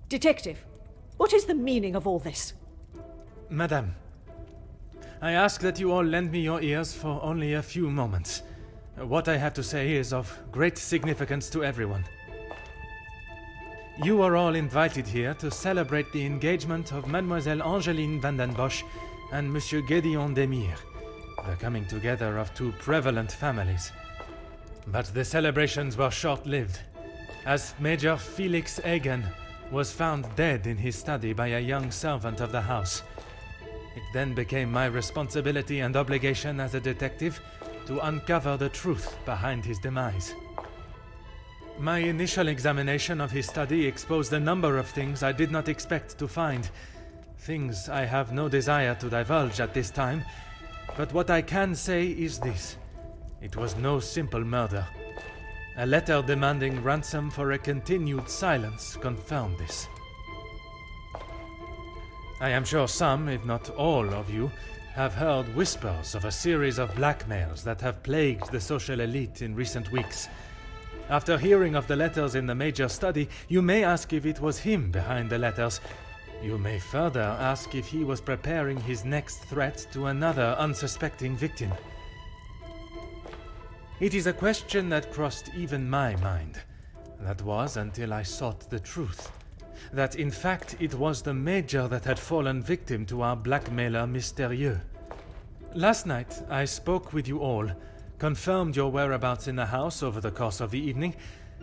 Detective, what is the meaning of all this? Madame, I ask that you all lend me your ears for only a few moments. What I have to say is of great significance to everyone. You are all invited here to celebrate the engagement of Mademoiselle Angeline van den Bosch and Monsieur Gédéon Demire, the coming together of two prevalent families. But the celebrations were short-lived, as Major Felix Hagen was found dead in his study by a young servant of the house. It then became my responsibility and obligation as a detective to uncover the truth behind his demise. My initial examination of his study exposed a number of things I did not expect to find. Things I have no desire to divulge at this time, but what I can say is this. It was no simple murder. A letter demanding ransom for a continued silence confirmed this. I am sure some, if not all of you, have heard whispers of a series of blackmails that have plagued the social elite in recent weeks. After hearing of the letters in the major study, you may ask if it was him behind the letters. You may further ask if he was preparing his next threat to another unsuspecting victim. It is a question that crossed even my mind. That was until I sought the truth. That in fact it was the Major that had fallen victim to our blackmailer Mystérieux. Last night I spoke with you all, confirmed your whereabouts in the house over the course of the evening,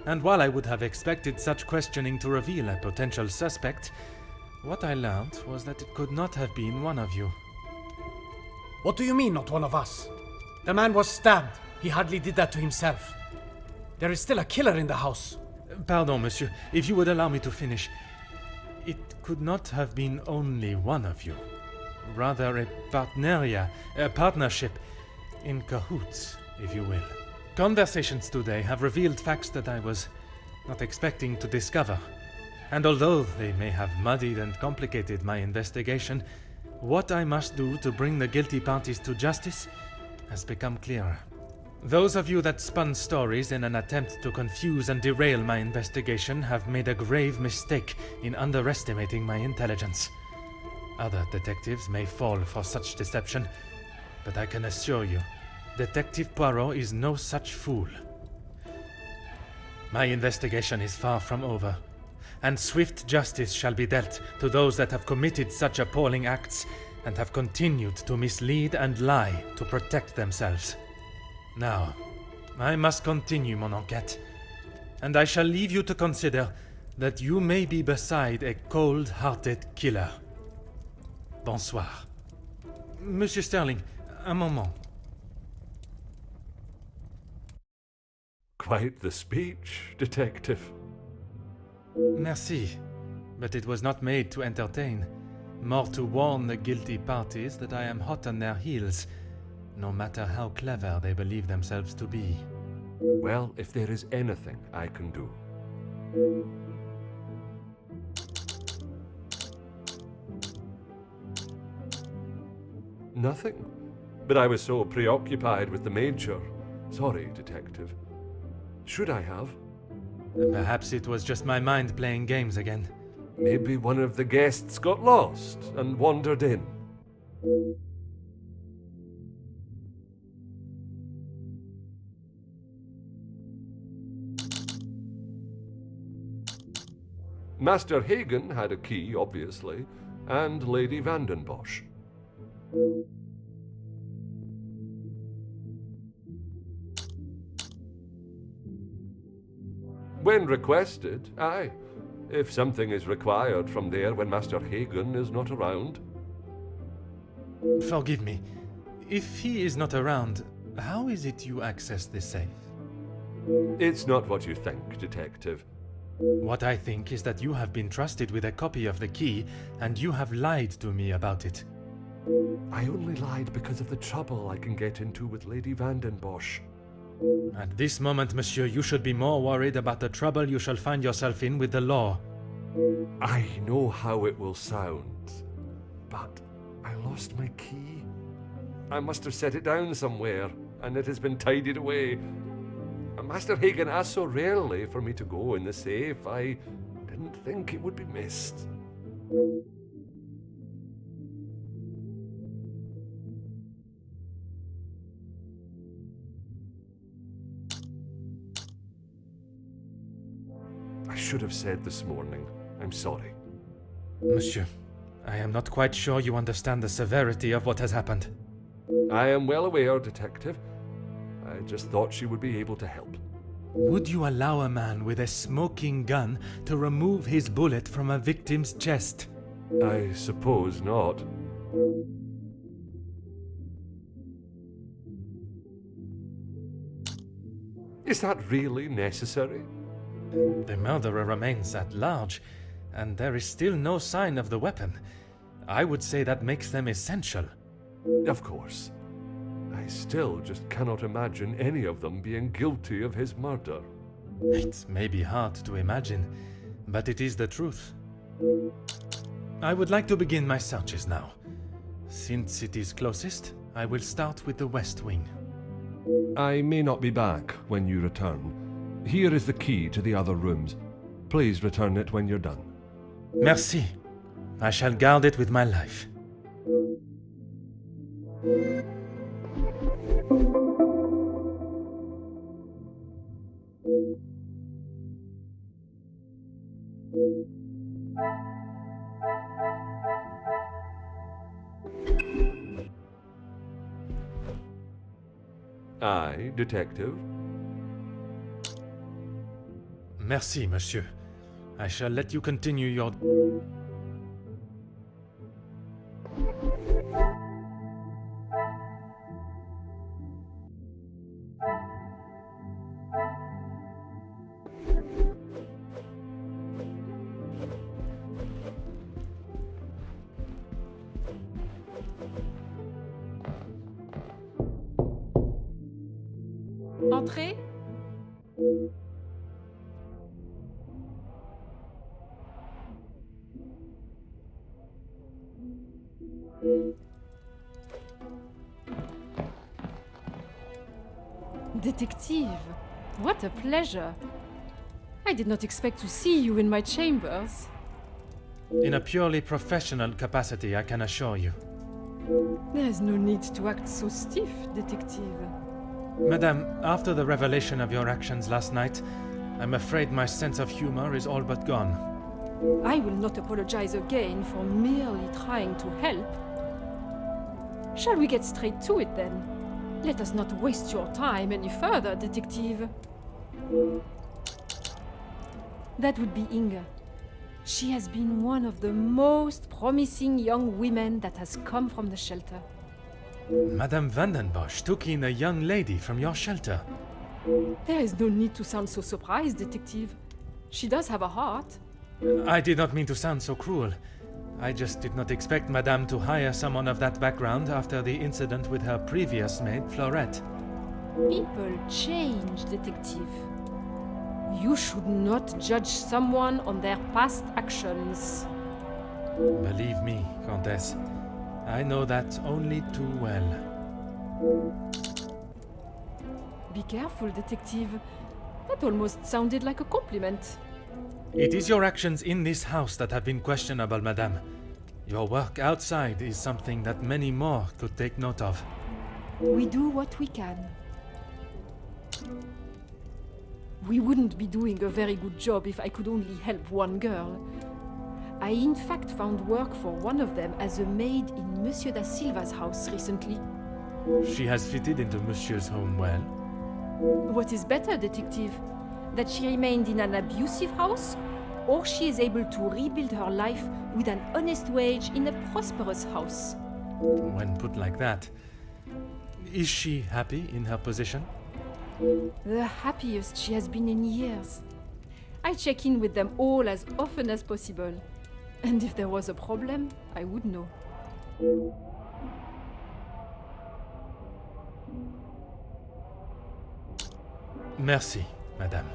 and while I would have expected such questioning to reveal a potential suspect, what I learned was that it could not have been one of you. What do you mean, not one of us? The man was stabbed. He hardly did that to himself. There is still a killer in the house. Pardon, monsieur, if you would allow me to finish. It could not have been only one of you. Rather a partnership, in cahoots, if you will. Conversations today have revealed facts that I was not expecting to discover. And although they may have muddied and complicated my investigation, what I must do to bring the guilty parties to justice has become clearer. Those of you that spun stories in an attempt to confuse and derail my investigation have made a grave mistake in underestimating my intelligence. Other detectives may fall for such deception, but I can assure you, Detective Poirot is no such fool. My investigation is far from over, and swift justice shall be dealt to those that have committed such appalling acts and have continued to mislead and lie to protect themselves. Now, I must continue mon enquête, and I shall leave you to consider that you may be beside a cold-hearted killer. Bonsoir. Monsieur Sterling, un moment. Quite the speech, detective. Merci, but it was not made to entertain, more to warn the guilty parties that I am hot on their heels, no matter how clever they believe themselves to be. Well, if there is anything I can do. Nothing. But I was so preoccupied with the Major. Sorry, detective. Should I have? Perhaps it was just my mind playing games again. Maybe one of the guests got lost and wandered in. Master Hagen had a key, obviously, and Lady van den Bosch. When requested, aye. If something is required from there when Master Hagen is not around. Forgive me. If he is not around, how is it you access this safe? It's not what you think, detective. What I think is that you have been trusted with a copy of the key, and you have lied to me about it. I only lied because of the trouble I can get into with Lady van den Bosch. At this moment, monsieur, you should be more worried about the trouble you shall find yourself in with the law. I know how it will sound, but I lost my key. I must have set it down somewhere, and it has been tidied away. Master Hagen asks so rarely for me to go in the safe, I didn't think it would be missed. I should have said this morning. I'm sorry. Monsieur, I am not quite sure you understand the severity of what has happened. I am well aware, Detective. I just thought she would be able to help. Would you allow a man with a smoking gun to remove his bullet from a victim's chest? I suppose not. Is that really necessary? The murderer remains at large, and there is still no sign of the weapon. I would say that makes them essential. Of course. I still just cannot imagine any of them being guilty of his murder. It may be hard to imagine, but it is the truth. I would like to begin my searches now. Since it is closest, I will start with the west wing. I may not be back when you return. Here is the key to the other rooms. Please return it when you're done. Merci. I shall guard it with my life. Aye, Detective. Merci, monsieur. I shall let you continue your... Entrez. Detective, what a pleasure. I did not expect to see you in my chambers. In a purely professional capacity, I can assure you. There is no need to act so stiff, Detective. Madame, after the revelation of your actions last night, I'm afraid my sense of humor is all but gone. I will not apologize again for merely trying to help. Shall we get straight to it then? Let us not waste your time any further, Detective. That would be Inga. She has been one of the most promising young women that has come from the shelter. Madame Vandenbosch took in a young lady from your shelter. There is no need to sound so surprised, Detective. She does have a heart. I did not mean to sound so cruel. I just did not expect Madame to hire someone of that background after the incident with her previous maid, Florette. People change, Detective. You should not judge someone on their past actions. Believe me, Countess, I know that only too well. Be careful, Detective. That almost sounded like a compliment. It is your actions in this house that have been questionable, Madame. Your work outside is something that many more could take note of. We do what we can. We wouldn't be doing a very good job if I could only help one girl. I in fact found work for one of them as a maid in Monsieur da Silva's house recently. She has fitted into Monsieur's home well. What is better, Detective? That she remained in an abusive house, or she is able to rebuild her life with an honest wage in a prosperous house? When put like that, is she happy in her position? The happiest she has been in years. I check in with them all as often as possible. And if there was a problem, I would know. Merci, Madame.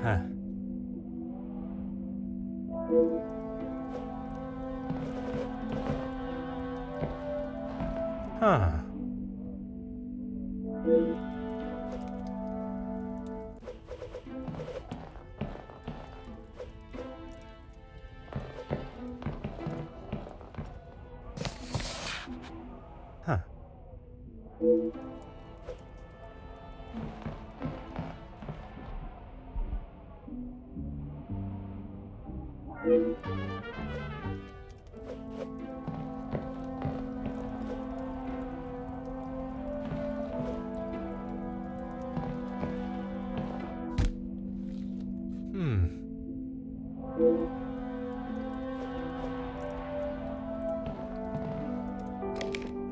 Huh. Huh. Huh.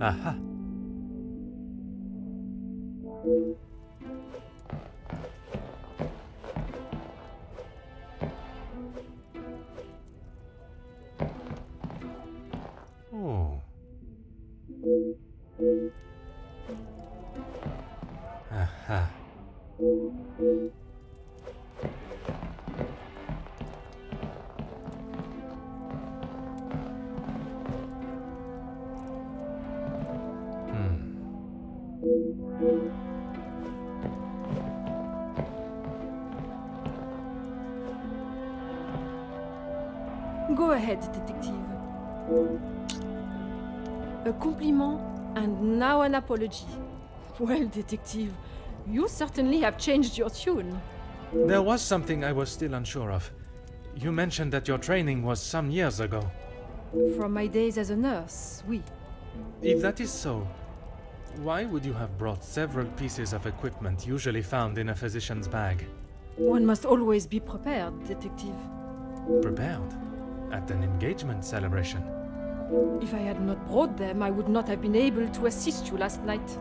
Aha. Oh. Aha. Go ahead, detective. A compliment and now an apology. Well, detective, you certainly have changed your tune. There was something I was still unsure of. You mentioned that your training was some years ago. From my days as a nurse, oui. If that is so, why would you have brought several pieces of equipment usually found in a physician's bag? One must always be prepared, detective. Prepared? At an engagement celebration? If I had not brought them, I would not have been able to assist you last night.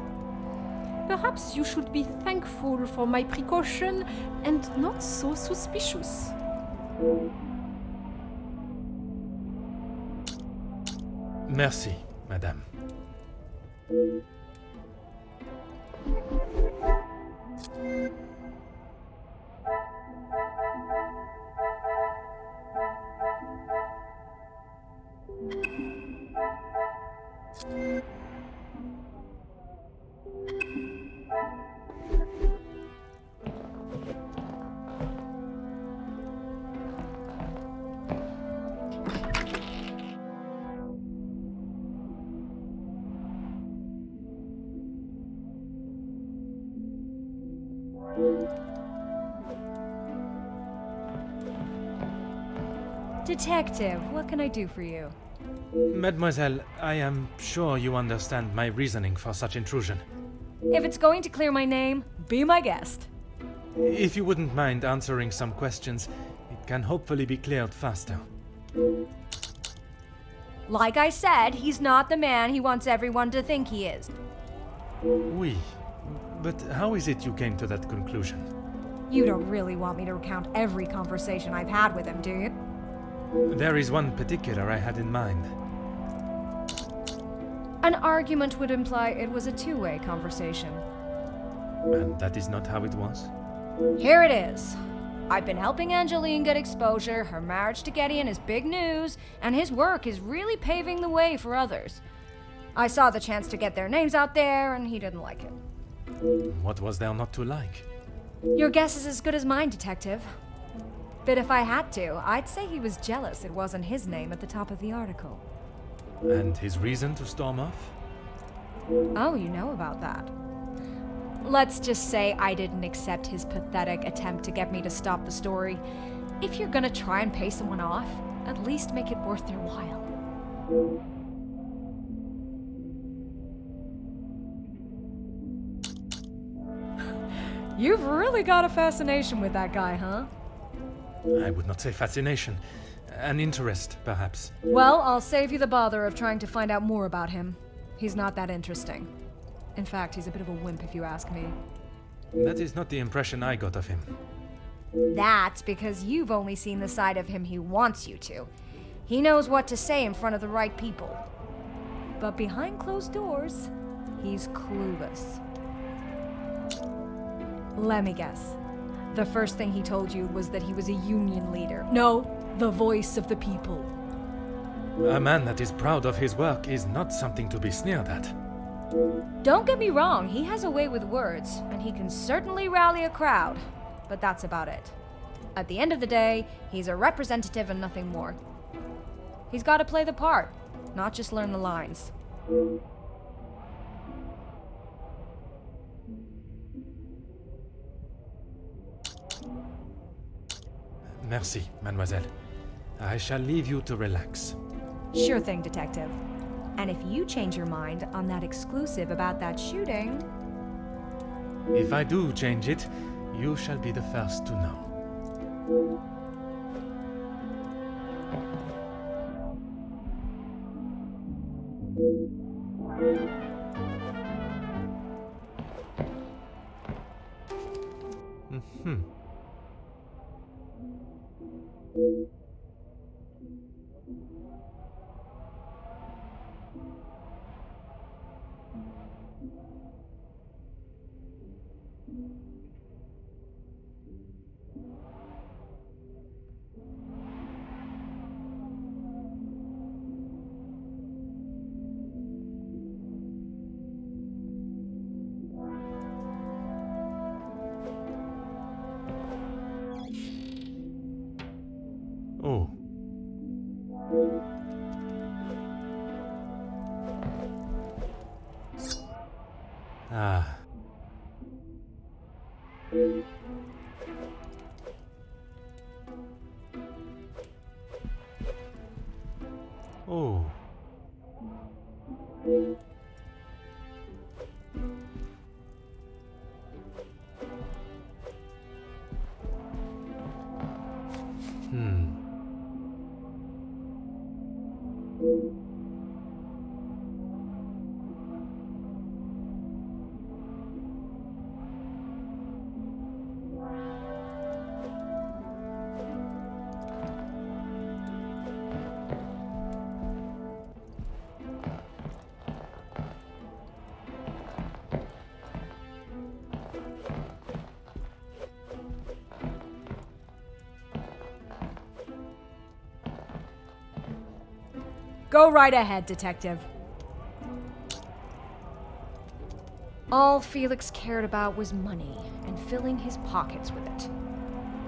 Perhaps you should be thankful for my precaution and not so suspicious. Merci, madame. Detective, what can I do for you? Mademoiselle, I am sure you understand my reasoning for such intrusion. If it's going to clear my name, be my guest. If you wouldn't mind answering some questions, it can hopefully be cleared faster. Like I said, he's not the man he wants everyone to think he is. Oui, but how is it you came to that conclusion? You don't really want me to recount every conversation I've had with him, do you? There is one particular I had in mind. An argument would imply it was a two-way conversation. And that is not how it was? Here it is. I've been helping Angeline get exposure, her marriage to Gideon is big news, and his work is really paving the way for others. I saw the chance to get their names out there, and he didn't like it. What was there not to like? Your guess is as good as mine, Detective. But if I had to, I'd say he was jealous it wasn't his name at the top of the article. And his reason to storm off? Oh, you know about that. Let's just say I didn't accept his pathetic attempt to get me to stop the story. If you're gonna try and pay someone off, at least make it worth their while. You've really got a fascination with that guy, huh? I would not say fascination. An interest, perhaps. Well, I'll save you the bother of trying to find out more about him. He's not that interesting. In fact, he's a bit of a wimp if you ask me. That is not the impression I got of him. That's because you've only seen the side of him he wants you to. He knows what to say in front of the right people. But behind closed doors, he's clueless. Let me guess. The first thing he told you was that he was a union leader. No, the voice of the people. A man that is proud of his work is not something to be sneered at. Don't get me wrong, he has a way with words, and he can certainly rally a crowd, but that's about it. At the end of the day, he's a representative and nothing more. He's got to play the part, not just learn the lines. Merci, mademoiselle. I shall leave you to relax. Sure thing, Detective. And if you change your mind on that exclusive about that shooting... If I do change it, you shall be the first to know. Mm-hmm. Oh. Ah. Oh. Hmm. Go right ahead, Detective. All Felix cared about was money and filling his pockets with it.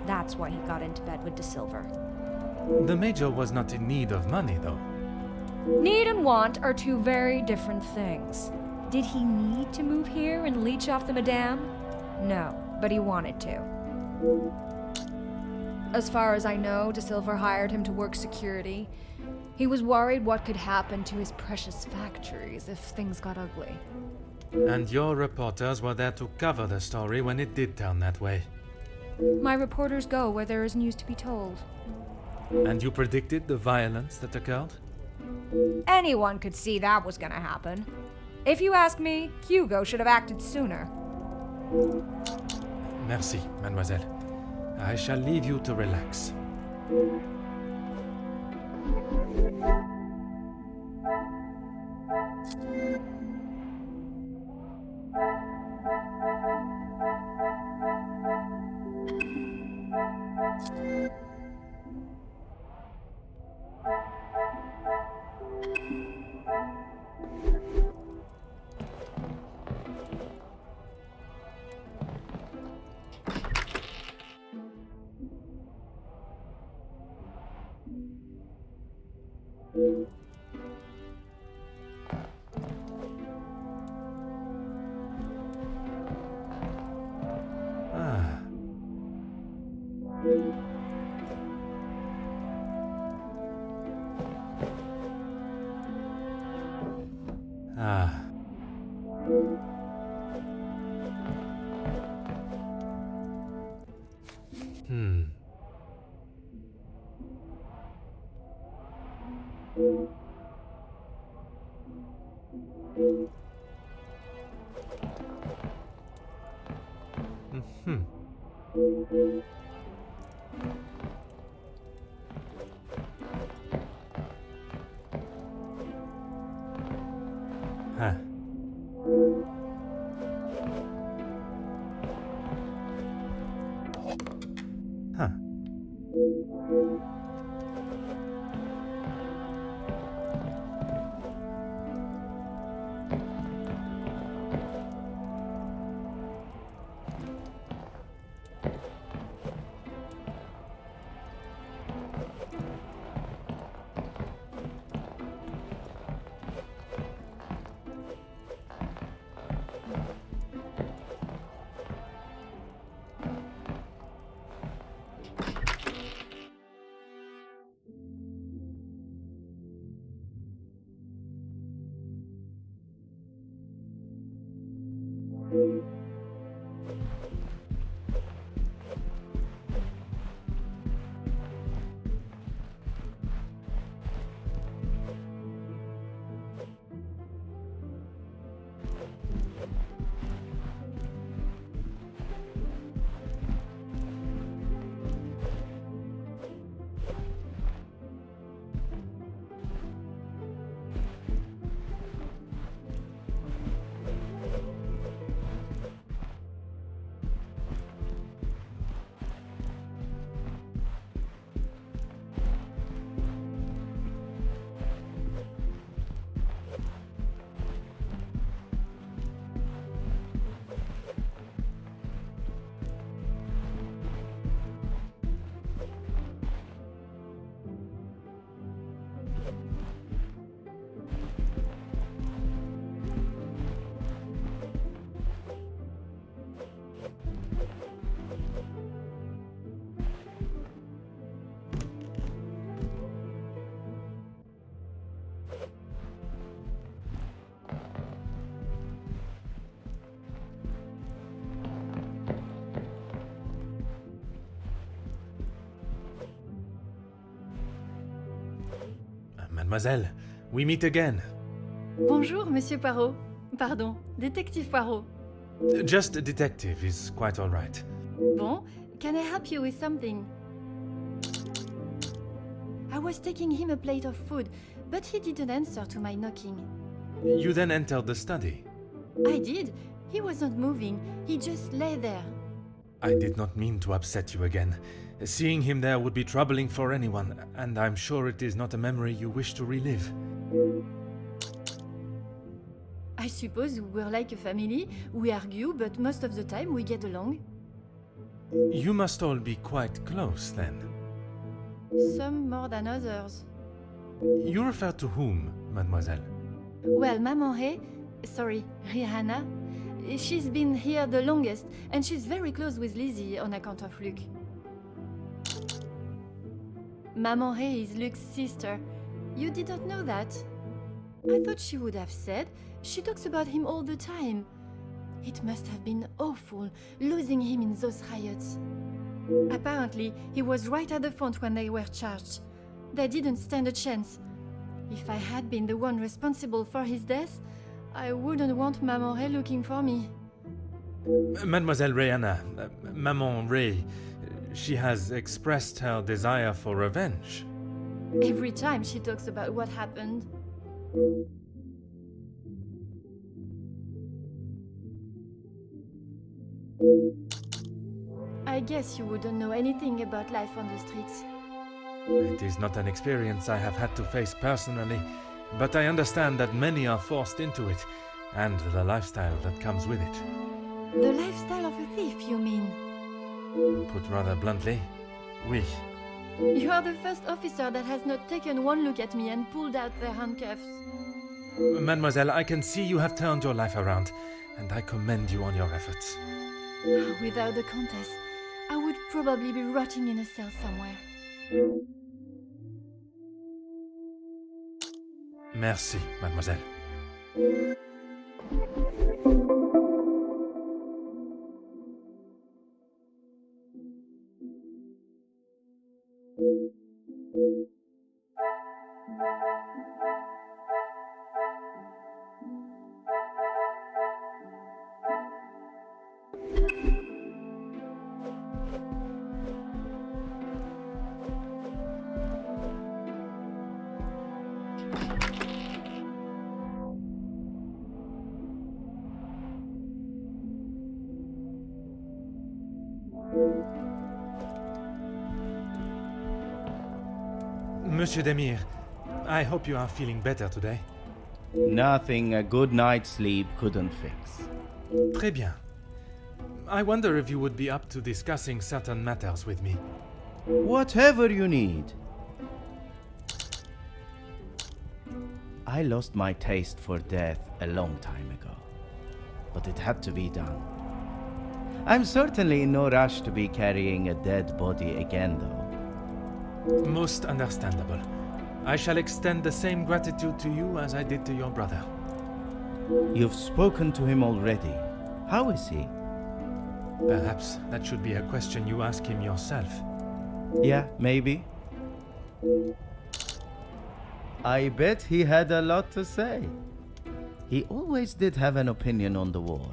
That's why he got into bed with De Silver. The Major was not in need of money, though. Need and want are two very different things. Did he need to move here and leech off the Madame? No, but he wanted to. As far as I know, De Silver hired him to work security. He was worried what could happen to his precious factories if things got ugly. And your reporters were there to cover the story when it did turn that way. My reporters go where there is news to be told. And you predicted the violence that occurred? Anyone could see that was gonna happen. If you ask me, Hugo should have acted sooner. Merci, mademoiselle. I shall leave you to relax. Ah. Ah. Hmm. Hmm. Huh. Huh. Mademoiselle, we meet again. Bonjour, Monsieur Poirot. Pardon, Détective Poirot. Just a detective is quite all right. Bon, can I help you with something? I was taking him a plate of food, but he didn't answer to my knocking. You then entered the study. I did. He wasn't moving. He just lay there. I did not mean to upset you again. Seeing him there would be troubling for anyone, and I'm sure it is not a memory you wish to relive. I suppose we're like a family. We argue, but most of the time we get along. You must all be quite close, then. Some more than others. You refer to whom, mademoiselle? Well, Maman Ray, sorry, Rihanna, she's been here the longest, and she's very close with Lizzie on account of Luke. Maman Ray is Luke's sister. You didn't know that? I thought she would have said. She talks about him all the time. It must have been awful, losing him in those riots. Apparently, he was right at the front when they were charged. They didn't stand a chance. If I had been the one responsible for his death, I wouldn't want Maman Ray looking for me. Mademoiselle Rihanna, Maman Ray, she has expressed her desire for revenge. Every time she talks about what happened. I guess you wouldn't know anything about life on the streets. It is not an experience I have had to face personally, but I understand that many are forced into it, and the lifestyle that comes with it. The lifestyle of a thief, you mean? Put rather bluntly, oui. You are the first officer that has not taken one look at me and pulled out their handcuffs. Mademoiselle, I can see you have turned your life around, and I commend you on your efforts. Without the Countess, I would probably be rotting in a cell somewhere. Merci, mademoiselle. Monsieur Demir, I hope you are feeling better today. Nothing a good night's sleep couldn't fix. Très bien. I wonder if you would be up to discussing certain matters with me. Whatever you need. I lost my taste for death a long time ago, but it had to be done. I'm certainly in no rush to be carrying a dead body again, though. Most understandable. I shall extend the same gratitude to you as I did to your brother. You've spoken to him already. How is he? Perhaps that should be a question you ask him yourself. Yeah, maybe. I bet he had a lot to say. He always did have an opinion on the war.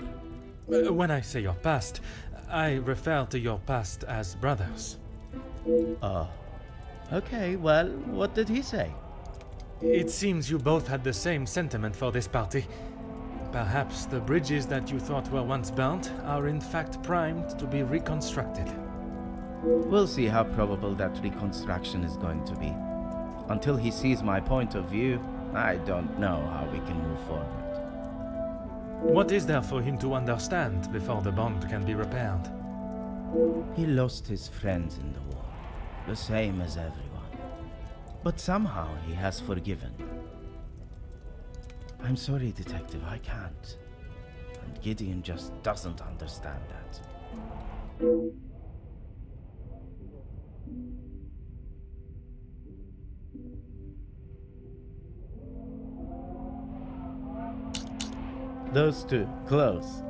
When I say your past, I refer to your past as brothers. Oh. Okay, well, what did he say? It seems you both had the same sentiment for this party. Perhaps the bridges that you thought were once burnt are in fact primed to be reconstructed. We'll see how probable that reconstruction is going to be. Until he sees my point of view, I don't know how we can move forward. What is there for him to understand before the bond can be repaired? He lost his friends in the war, the same as everyone. But somehow he has forgiven. I'm sorry, Detective, I can't. And Gideon just doesn't understand that. Those two, close.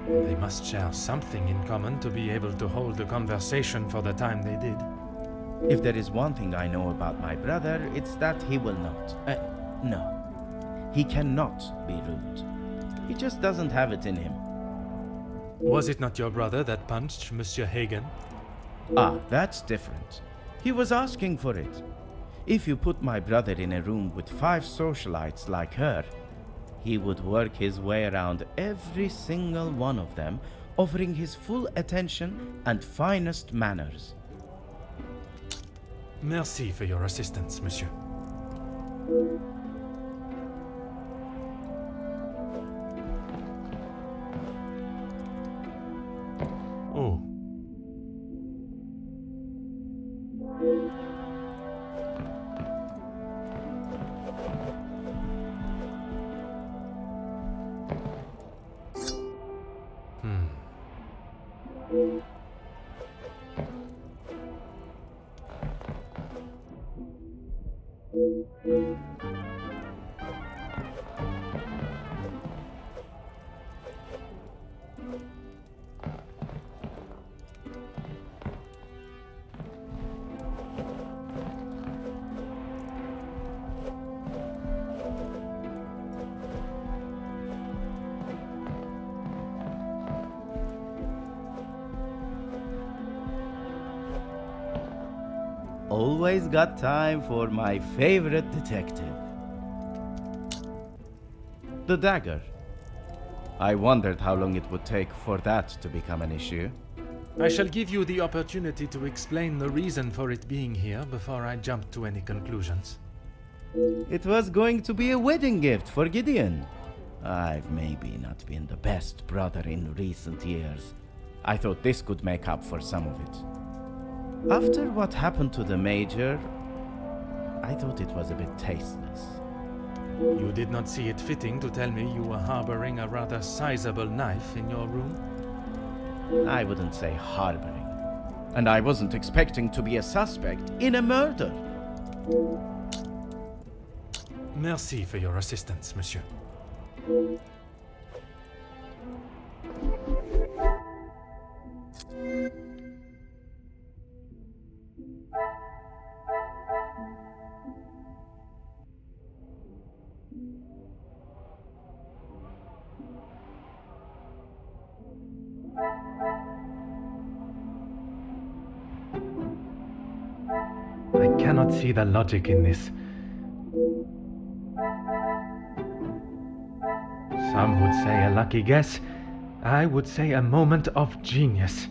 They must share something in common to be able to hold a conversation for the time they did. If there is one thing I know about my brother, it's that he will not. No. He cannot be rude. He just doesn't have it in him. Was it not your brother that punched Monsieur Hagen? Ah, that's different. He was asking for it. If you put my brother in a room with 5 socialites like her, he would work his way around every single one of them, offering his full attention and finest manners. Merci for your assistance, monsieur. Oh. Always got time for my favorite detective. The dagger. I wondered how long it would take for that to become an issue. I shall give you the opportunity to explain the reason for it being here before I jump to any conclusions. It was going to be a wedding gift for Gideon. I've maybe not been the best brother in recent years. I thought this could make up for some of it. After what happened to the Major, I thought it was a bit tasteless. You did not see it fitting to tell me you were harboring a rather sizable knife in your room? I wouldn't say harboring. And I wasn't expecting to be a suspect in a murder. Merci for your assistance, monsieur. I cannot see the logic in this. Some would say a lucky guess. I would say a moment of genius.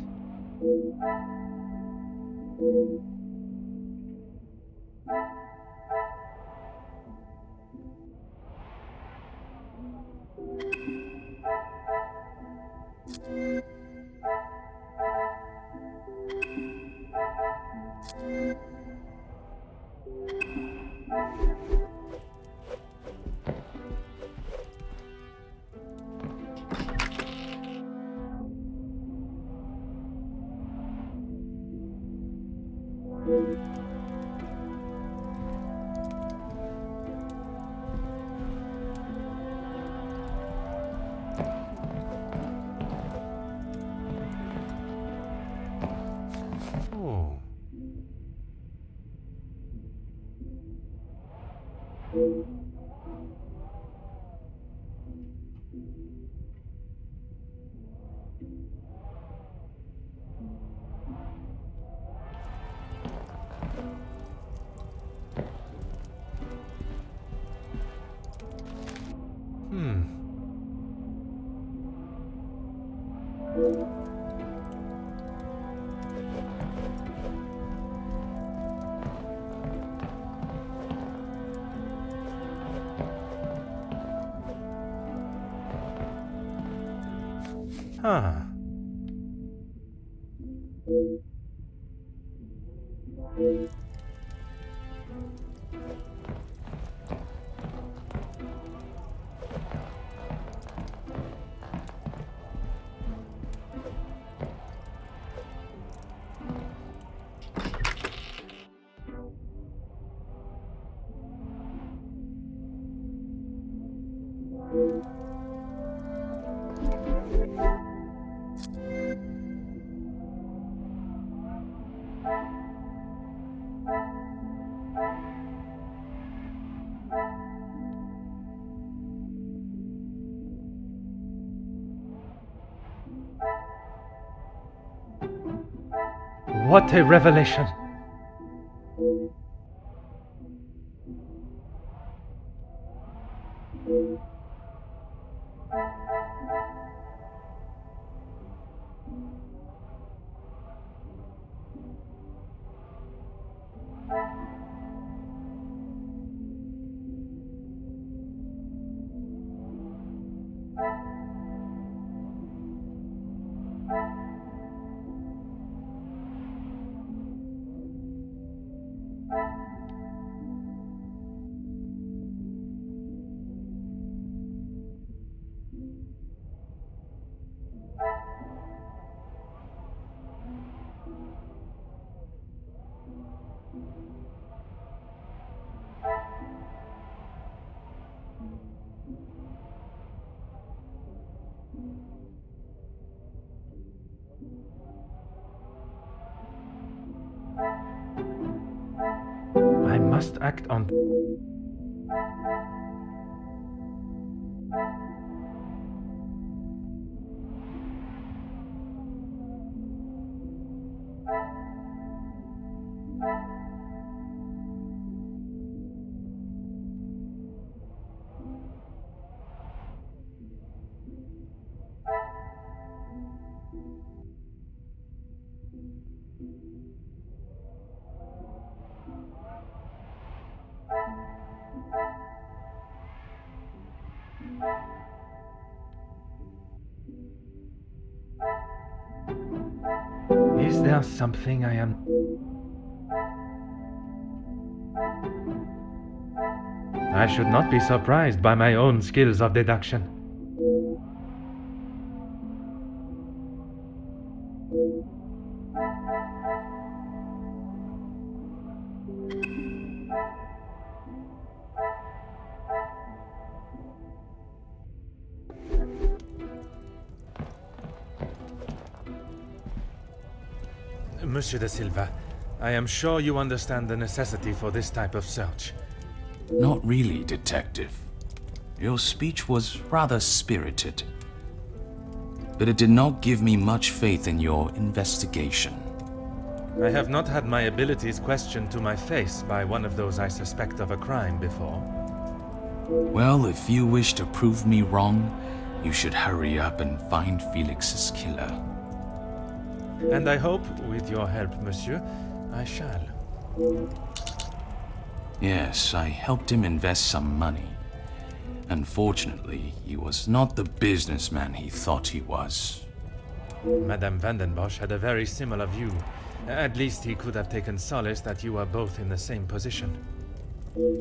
Ah. What a revelation! I must act on... Is there something I am... I should not be surprised by my own skills of deduction. Monsieur de Silva, I am sure you understand the necessity for this type of search. Not really, Detective. Your speech was rather spirited. But it did not give me much faith in your investigation. I have not had my abilities questioned to my face by one of those I suspect of a crime before. Well, if you wish to prove me wrong, you should hurry up and find Felix's killer. And I hope, with your help, monsieur, I shall. Yes, I helped him invest some money. Unfortunately, he was not the businessman he thought he was. Madame van den Bosch had a very similar view. At least he could have taken solace that you are both in the same position.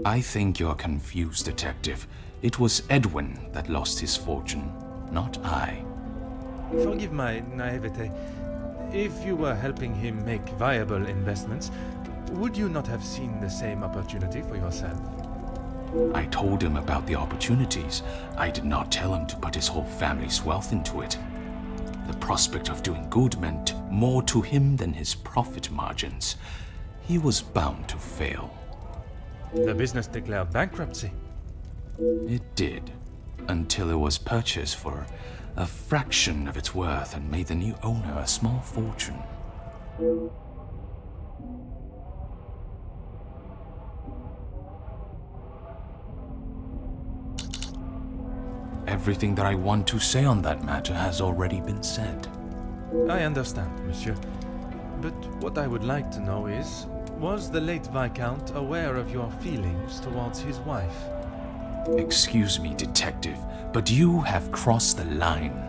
I think you're confused, Detective. It was Edwin that lost his fortune, not I. Forgive my naivete. If you were helping him make viable investments, would you not have seen the same opportunity for yourself? I told him about the opportunities. I did not tell him to put his whole family's wealth into it. The prospect of doing good meant more to him than his profit margins. He was bound to fail. The business declared bankruptcy. It did, until it was purchased for a fraction of its worth and made the new owner a small fortune. Everything that I want to say on that matter has already been said. I understand, monsieur. But what I would like to know is, was the late Viscount aware of your feelings towards his wife? Excuse me, detective, but you have crossed the line.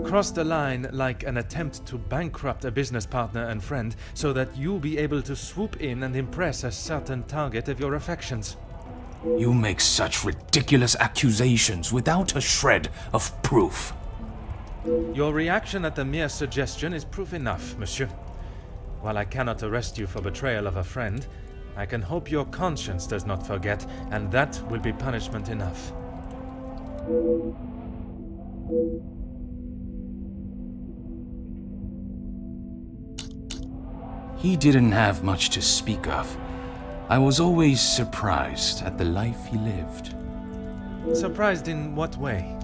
Crossed the line like an attempt to bankrupt a business partner and friend so that you be able to swoop in and impress a certain target of your affections. You make such ridiculous accusations without a shred of proof. Your reaction at the mere suggestion is proof enough, monsieur. While I cannot arrest you for betrayal of a friend, I can hope your conscience does not forget, and that will be punishment enough. He didn't have much to speak of. I was always surprised at the life he lived. Surprised in what way?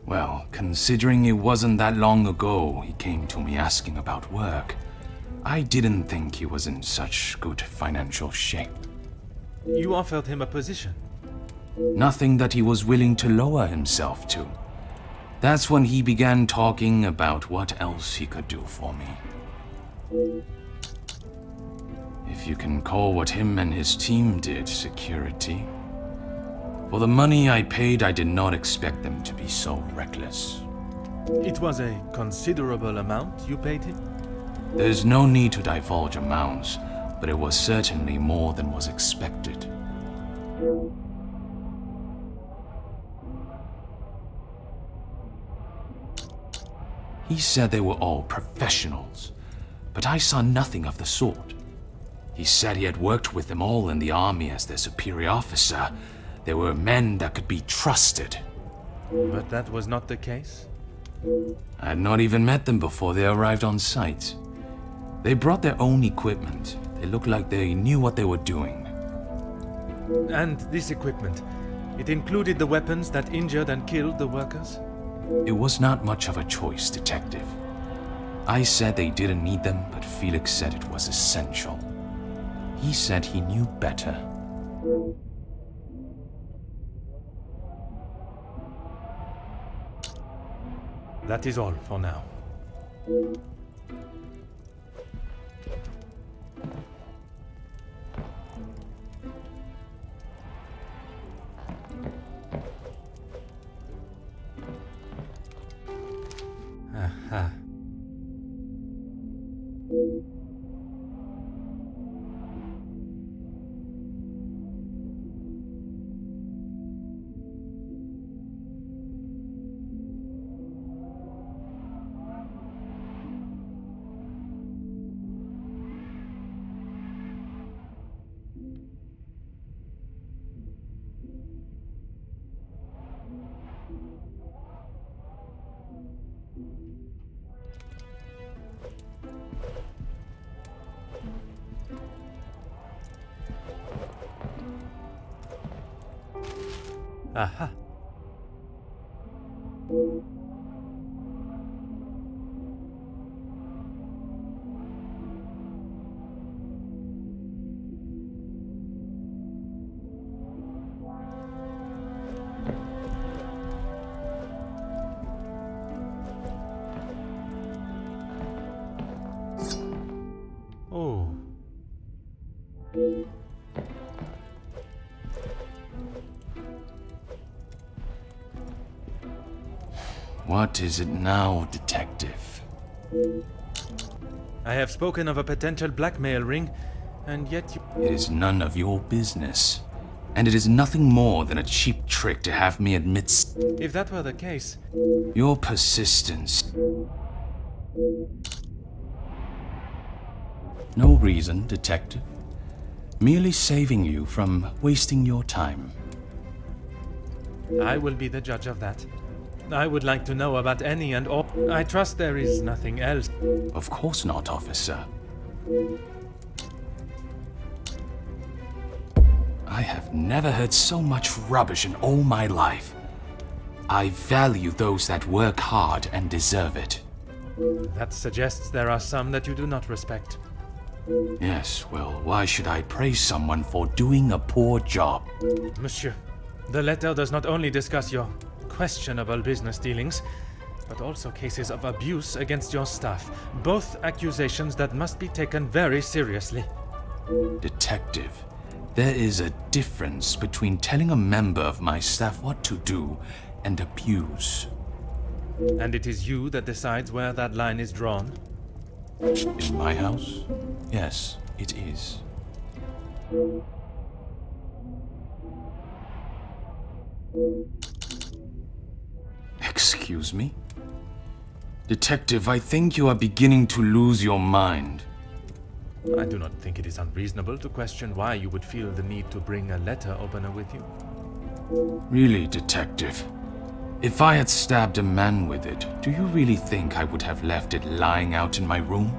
Well, considering it wasn't that long ago he came to me asking about work, I didn't think he was in such good financial shape. You offered him a position. Nothing that he was willing to lower himself to. That's when he began talking about what else he could do for me. If you can call what him and his team did security. For the money I paid, I did not expect them to be so reckless. It was a considerable amount you paid him? There's no need to divulge amounts, but it was certainly more than was expected. He said they were all professionals, but I saw nothing of the sort. He said he had worked with them all in the army as their superior officer. They were men that could be trusted. But that was not the case? I had not even met them before they arrived on site. They brought their own equipment. They looked like they knew what they were doing. And this equipment, it included the weapons that injured and killed the workers? It was not much of a choice, detective. I said they didn't need them, but Felix said it was essential. He said he knew better. That is all for now. Aha. Aha. Oh. What is it now, detective? I have spoken of a potential blackmail ring, and yet you... It is none of your business. And it is nothing more than a cheap trick to have me admit If that were the case... Your persistence. No reason, detective. Merely saving you from wasting your time. I will be the judge of that. I would like to know about any and all... I trust there is nothing else. Of course not, officer. I have never heard so much rubbish in all my life. I value those that work hard and deserve it. That suggests there are some that you do not respect. Yes, well, why should I praise someone for doing a poor job? Monsieur, the letter does not only discuss your questionable business dealings, but also cases of abuse against your staff. Both accusations that must be taken very seriously. Detective, there is a difference between telling a member of my staff what to do and abuse. And it is you that decides where that line is drawn? In my house? Yes, it is. Excuse me? Detective, I think you are beginning to lose your mind. I do not think it is unreasonable to question why you would feel the need to bring a letter opener with you. Really, Detective? If I had stabbed a man with it, do you really think I would have left it lying out in my room?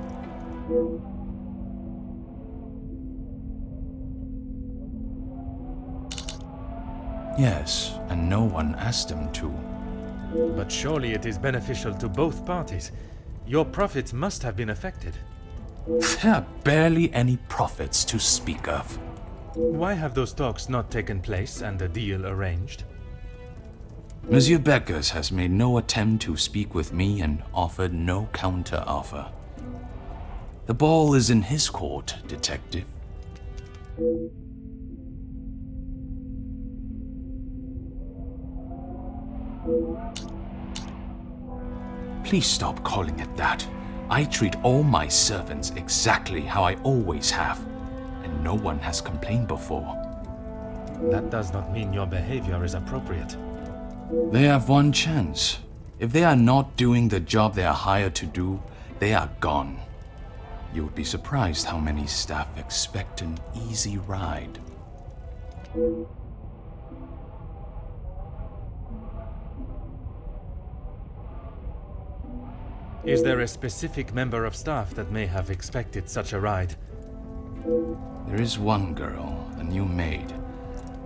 Yes, and no one asked them to. But surely it is beneficial to both parties. Your profits must have been affected. There are barely any profits to speak of. Why have those talks not taken place and a deal arranged? Monsieur Beckers has made no attempt to speak with me and offered no counter-offer. The ball is in his court, Detective. Please stop calling it that. I treat all my servants exactly how I always have, and no one has complained before. That does not mean your behavior is appropriate. They have one chance. If they are not doing the job they are hired to do, they are gone. You would be surprised how many staff expect an easy ride. Is there a specific member of staff that may have expected such a ride? There is one girl, a new maid.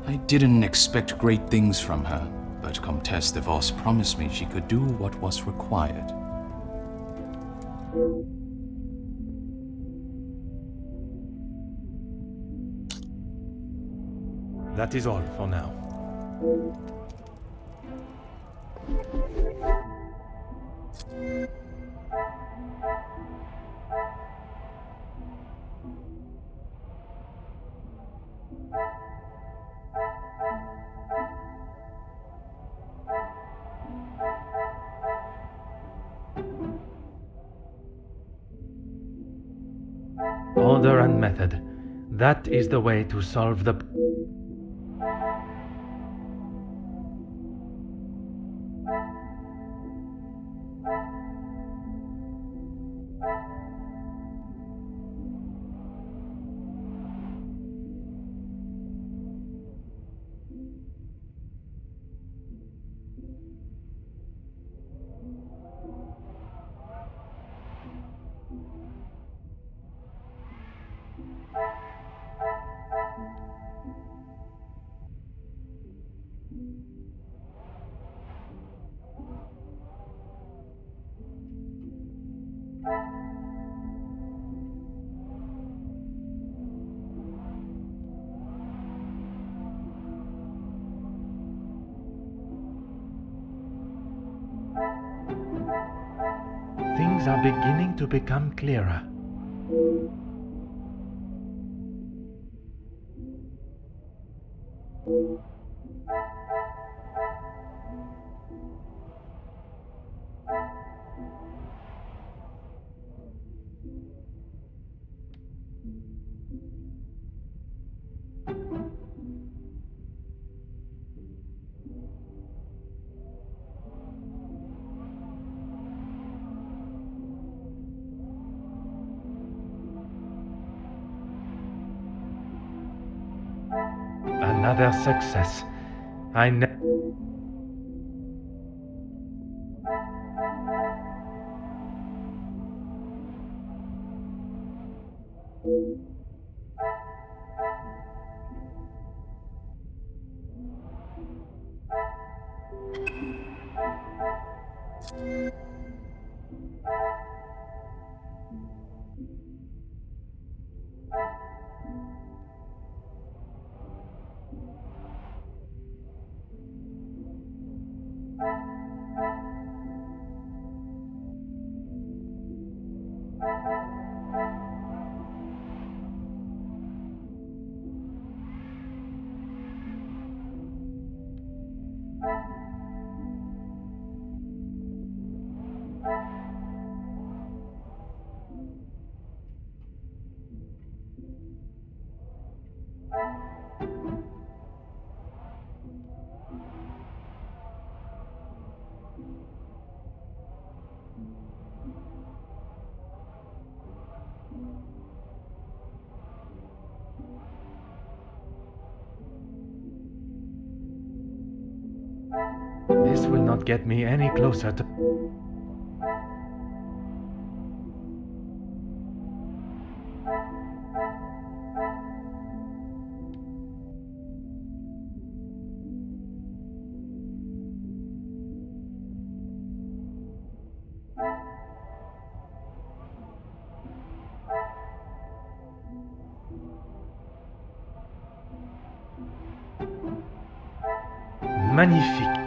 I didn't expect great things from her, but Comtesse de Vos promised me she could do what was required. That is all for now. Order and method. That is the way to solve the... Things are beginning to become clearer. Another success. This will not get me any closer to... Magnifique.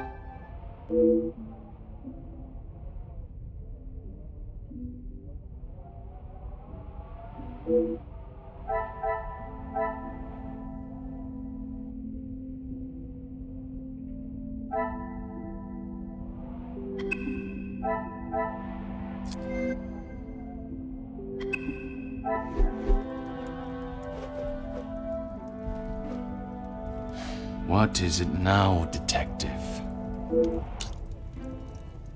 What is it now, detective?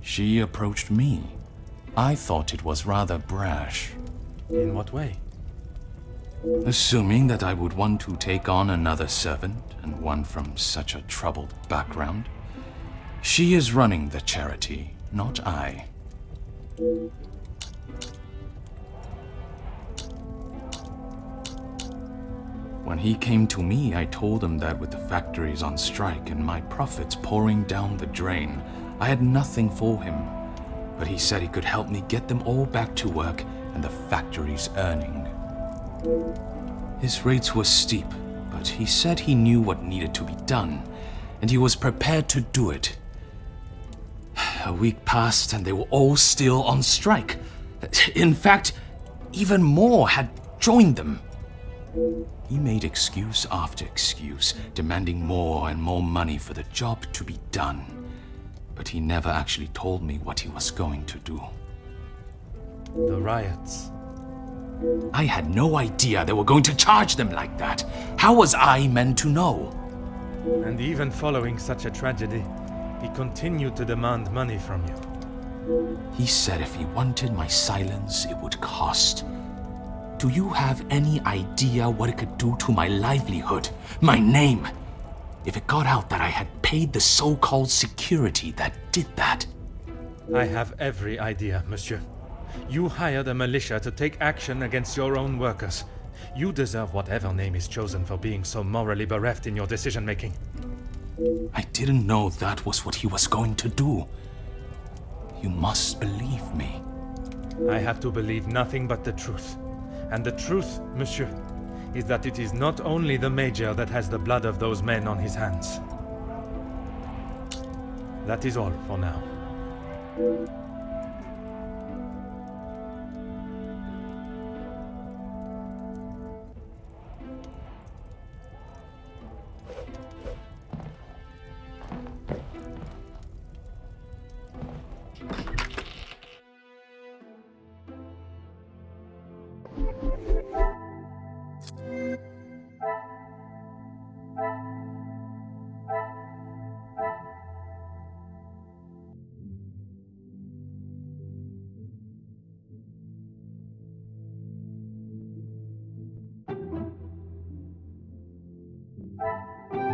She approached me. I thought it was rather brash. In what way? Assuming that I would want to take on another servant, and one from such a troubled background. She is running the charity, not I. When he came to me, I told him that with the factories on strike and my profits pouring down the drain, I had nothing for him. But he said he could help me get them all back to work and the factories earning. His rates were steep, but he said he knew what needed to be done, and he was prepared to do it. A week passed and they were all still on strike. In fact, even more had joined them. He made excuse after excuse, demanding more and more money for the job to be done. But he never actually told me what he was going to do. The riots. I had no idea they were going to charge them like that. How was I meant to know? And even following such a tragedy, he continued to demand money from you. He said if he wanted my silence, it would cost. Do you have any idea what it could do to my livelihood, my name? If it got out that I had paid the so-called security that did that. I have every idea, monsieur. You hired a militia to take action against your own workers. You deserve whatever name is chosen for being so morally bereft in your decision-making. I didn't know that was what he was going to do. You must believe me. I have to believe nothing but the truth. And the truth, monsieur, is that it is not only the Major that has the blood of those men on his hands. That is all for now.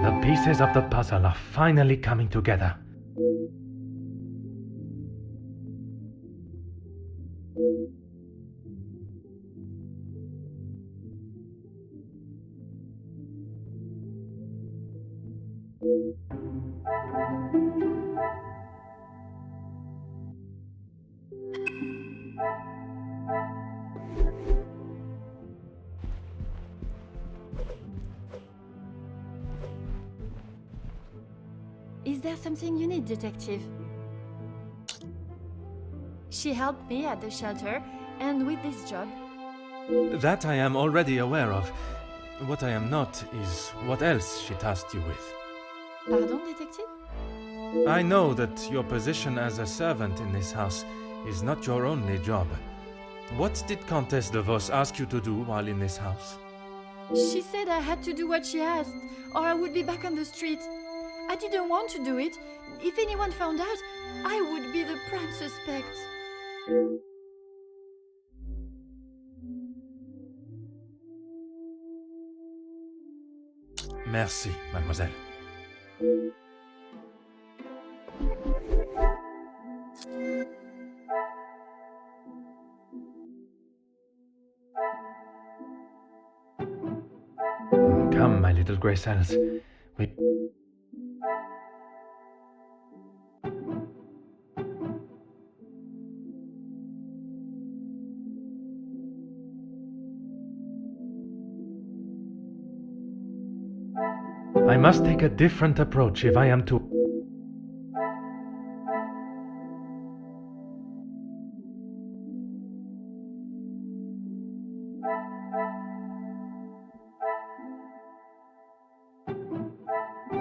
The pieces of the puzzle are finally coming together. Is there something you need, detective? She helped me at the shelter and with this job. That I am already aware of. What I am not is what else she tasked you with. Pardon, detective? I know that your position as a servant in this house is not your only job. What did Countess de Vos ask you to do while in this house? She said I had to do what she asked, or I would be back on the street. I didn't want to do it. If anyone found out, I would be the prime suspect. Merci, mademoiselle. Come, my little grey cells. We... I must take a different approach if I am to...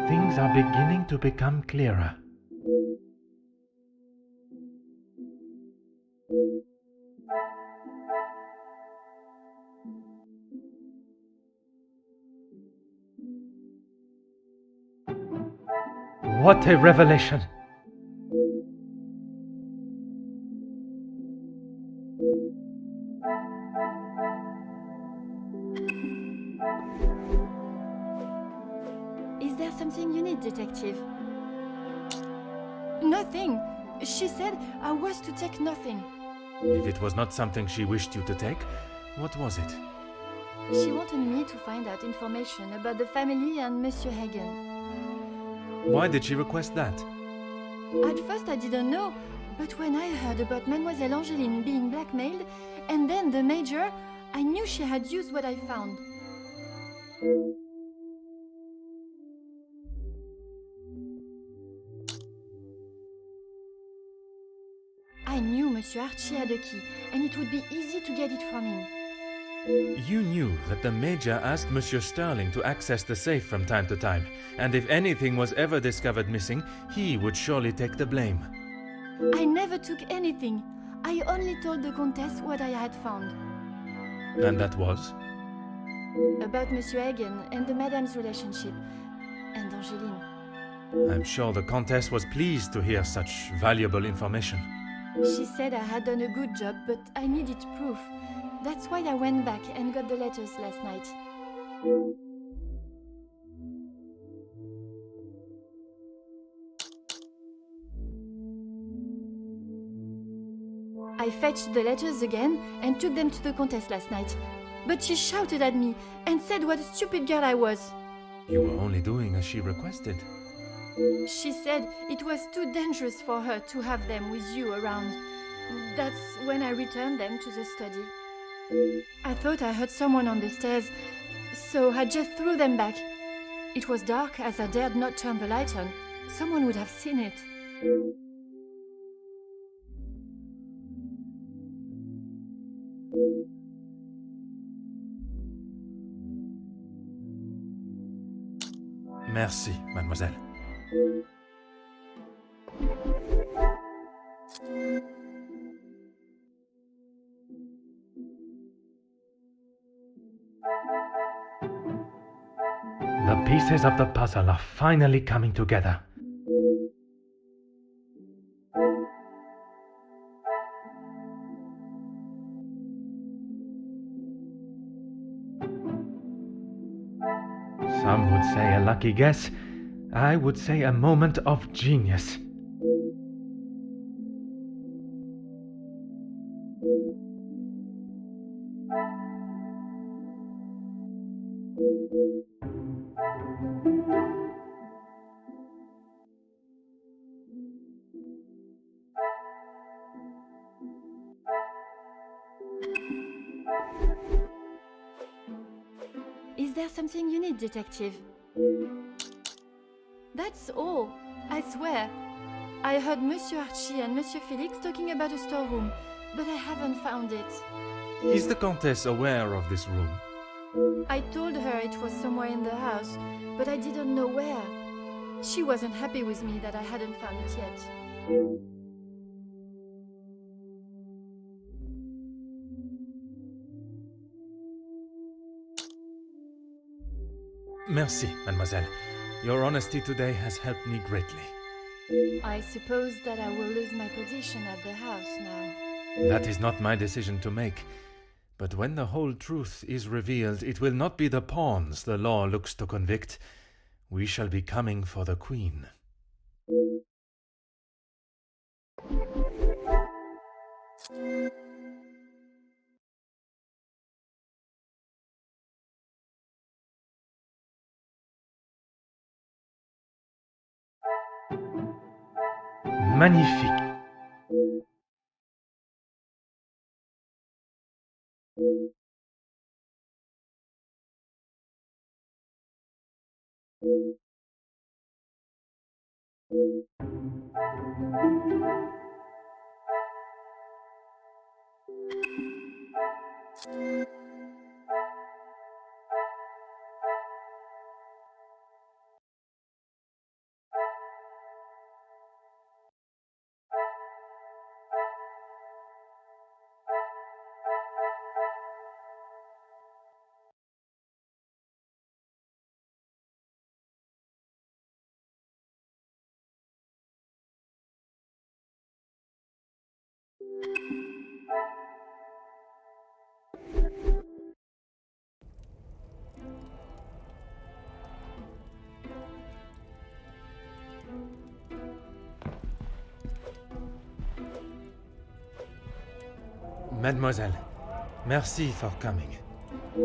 Things are beginning to become clearer. What a revelation! Is there something you need, detective? Nothing. She said I was to take nothing. If it was not something she wished you to take, what was it? She wanted me to find out information about the family and Monsieur Hagen. Why did she request that? At first I didn't know, but when I heard about Mademoiselle Angeline being blackmailed, and then the Major, I knew she had used what I found. I knew Monsieur Archie had a key, and it would be easy to get it from him. You knew that the Major asked Monsieur Sterling to access the safe from time to time, and if anything was ever discovered missing, he would surely take the blame. I never took anything. I only told the Countess what I had found. And that was? About Monsieur Hagen and the Madame's relationship, and Angeline. I'm sure the Countess was pleased to hear such valuable information. She said I had done a good job, but I needed proof. That's why I went back and got the letters last night. I fetched the letters again and took them to the Countess last night. But she shouted at me and said what a stupid girl I was. You were only doing as she requested. She said it was too dangerous for her to have them with you around. That's when I returned them to the study. I thought I heard someone on the stairs, so I just threw them back. It was dark, as I dared not turn the light on. Someone would have seen it. Merci, mademoiselle. The pieces of the puzzle are finally coming together. Some would say a lucky guess. I would say a moment of genius. Is there something you need, detective? That's all, I swear. I heard Monsieur Archie and Monsieur Felix talking about a storeroom, but I haven't found it. Is the Countess aware of this room? I told her it was somewhere in the house, but I didn't know where. She wasn't happy with me that I hadn't found it yet. Merci, mademoiselle. Your honesty today has helped me greatly. I suppose that I will lose my position at the house now. That is not my decision to make. But when the whole truth is revealed, it will not be the pawns the law looks to convict. We shall be coming for the Queen. magnifique. Mademoiselle, merci for coming.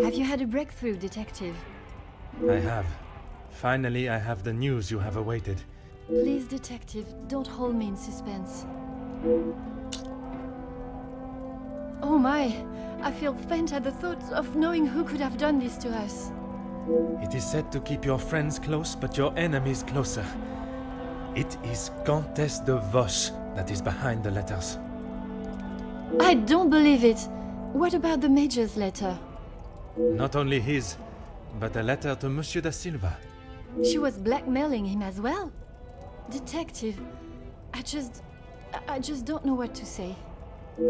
Have you had a breakthrough, Detective? I have. Finally, I have the news you have awaited. Please, Detective, don't hold me in suspense. Oh my! I feel faint at the thought of knowing who could have done this to us. It is said to keep your friends close, but your enemies closer. It is Countess de Vos that is behind the letters. I don't believe it! What about the Major's letter? Not only his, but a letter to Monsieur da Silva. She was blackmailing him as well? Detective, I just don't know what to say.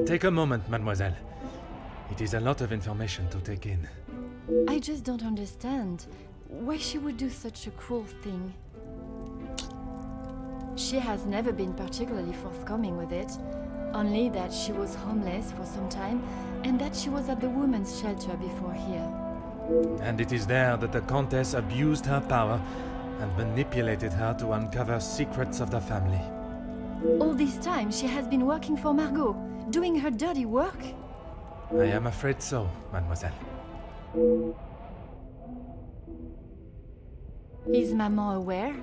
Take a moment, mademoiselle. It is a lot of information to take in. I just don't understand why she would do such a cruel thing. She has never been particularly forthcoming with it, only that she was homeless for some time and that she was at the women's shelter before here. And it is there that the Countess abused her power and manipulated her to uncover secrets of the family. All this time she has been working for Margot, doing her dirty work? I am afraid so, mademoiselle. Is Maman aware?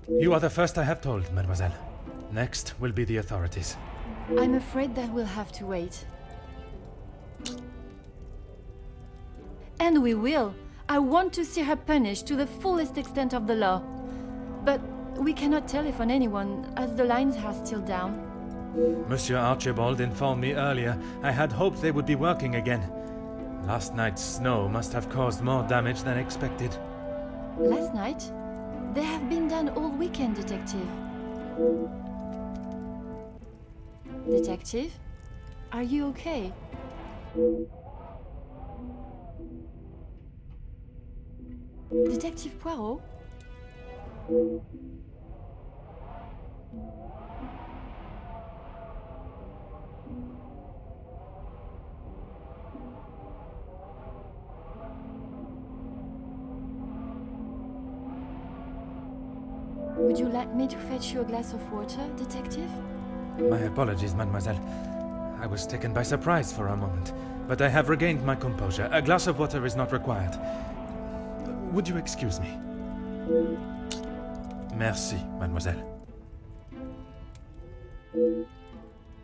You are the first I have told, mademoiselle. Next will be the authorities. I'm afraid that we'll have to wait. And we will. I want to see her punished to the fullest extent of the law. But we cannot telephone anyone, as the lines are still down. Monsieur Archibald informed me earlier I had hoped they would be working again. Last night's snow must have caused more damage than expected. Last night? They have been done all weekend, Detective. Detective? Are you okay? Detective Poirot? Would you like me to fetch you a glass of water, Detective? My apologies, mademoiselle. I was taken by surprise for a moment, but I have regained my composure. A glass of water is not required. Would you excuse me? Merci, mademoiselle.